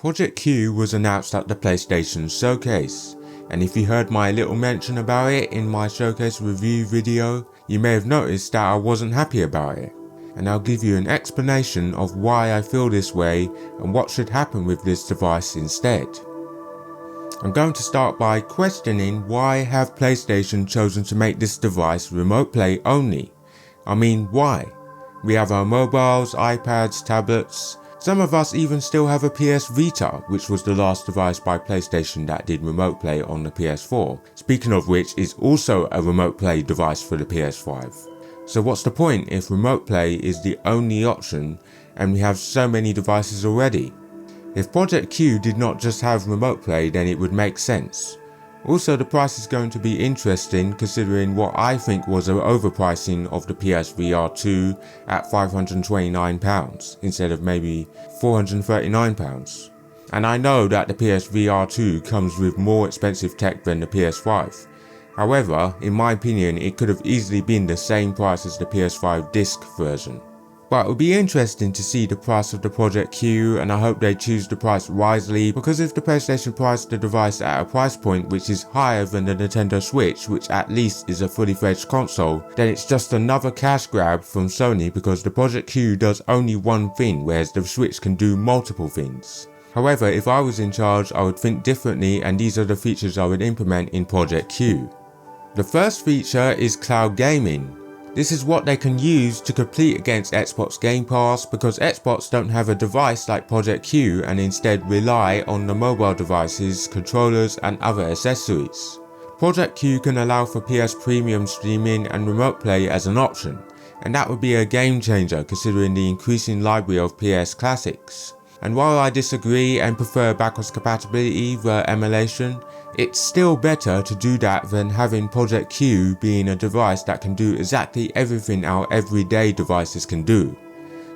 Project Q was announced at the PlayStation Showcase, and if you heard my little mention about it in my Showcase review video, you may have noticed that I wasn't happy about it. And I'll give you an explanation of why I feel this way and what should happen with this device instead. I'm going to start by questioning why have PlayStation chosen to make this device remote play only? I mean, why? We have our mobiles, iPads, tablets. Some of us even still have a PS Vita, which was the last device by PlayStation that did remote play on the PS4. Speaking of which, is also a remote play device for the PS5. So what's the point if remote play is the only option and we have so many devices already? If Project Q did not just have remote play, then it would make sense. Also, the price is going to be interesting considering what I think was an overpricing of the PSVR 2 at £529 instead of maybe £439. And I know that the PSVR 2 comes with more expensive tech than the PS5. However, in my opinion, it could have easily been the same price as the PS5 disc version. But it would be interesting to see the price of the Project Q, and I hope they choose the price wisely, because if the PlayStation priced the device at a price point which is higher than the Nintendo Switch, which at least is a fully fledged console, then it's just another cash grab from Sony because the Project Q does only one thing, whereas the Switch can do multiple things. However, if I was in charge, I would think differently, and these are the features I would implement in Project Q. The first feature is cloud gaming. This is what they can use to compete against Xbox Game Pass, because Xbox don't have a device like Project Q and instead rely on the mobile devices, controllers and other accessories. Project Q can allow for PS Premium streaming and remote play as an option, and that would be a game changer considering the increasing library of PS classics. And while I disagree and prefer backwards compatibility via emulation, it's still better to do that than having Project Q being a device that can do exactly everything our everyday devices can do.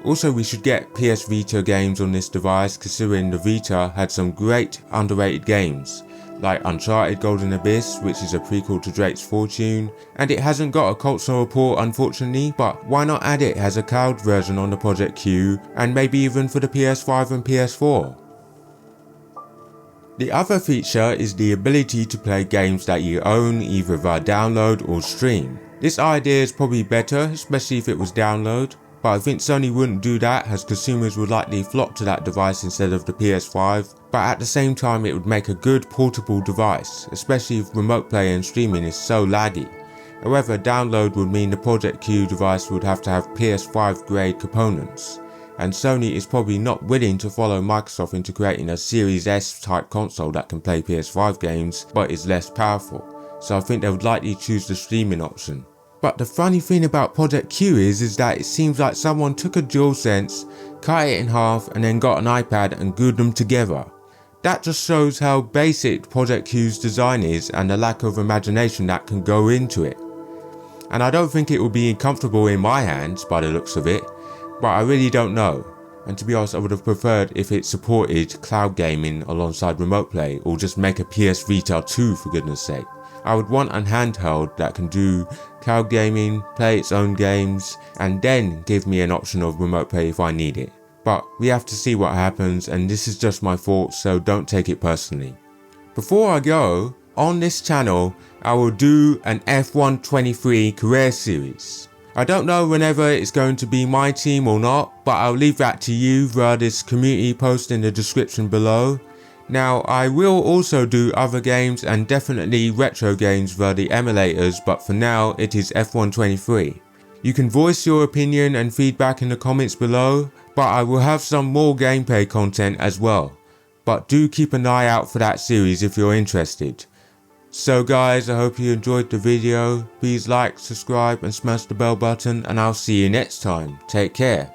Also, we should get PS Vita games on this device, considering the Vita had some great underrated games, like Uncharted Golden Abyss, which is a prequel to Drake's Fortune, and it hasn't got a console port unfortunately, but why not add it as a cloud version on the Project Q, and maybe even for the PS5 and PS4. The other feature is the ability to play games that you own either via download or stream. This idea is probably better, especially if it was download, but I think Sony wouldn't do that as consumers would likely flock to that device instead of the PS5, but at the same time it would make a good portable device, especially if remote play and streaming is so laggy. However, download would mean the Project Q device would have to have PS5 grade components, and Sony is probably not willing to follow Microsoft into creating a Series S type console that can play PS5 games but is less powerful, so I think they would likely choose the streaming option. But the funny thing about Project Q is that it seems like someone took a DualSense, cut it in half and then got an iPad and glued them together. That just shows how basic Project Q's design is and the lack of imagination that can go into it. And I don't think it will be comfortable in my hands by the looks of it, but I really don't know. And to be honest, I would have preferred if it supported cloud gaming alongside remote play, or just make a PS Vita 2 for goodness sake. I would want a handheld that can do cloud gaming, play its own games, and then give me an option of remote play if I need it. But we have to see what happens, and this is just my thoughts, so don't take it personally. Before I go, on this channel, I will do an F1 23 career series. I don't know whenever it's going to be my team or not, but I'll leave that to you via this community post in the description below. Now, I will also do other games and definitely retro games via the emulators, but for now it is F1 23. You can voice your opinion and feedback in the comments below, but I will have some more gameplay content as well. But do keep an eye out for that series if you're interested. So guys, I hope you enjoyed the video. Please like, subscribe and smash the bell button, and I'll see you next time. Take care.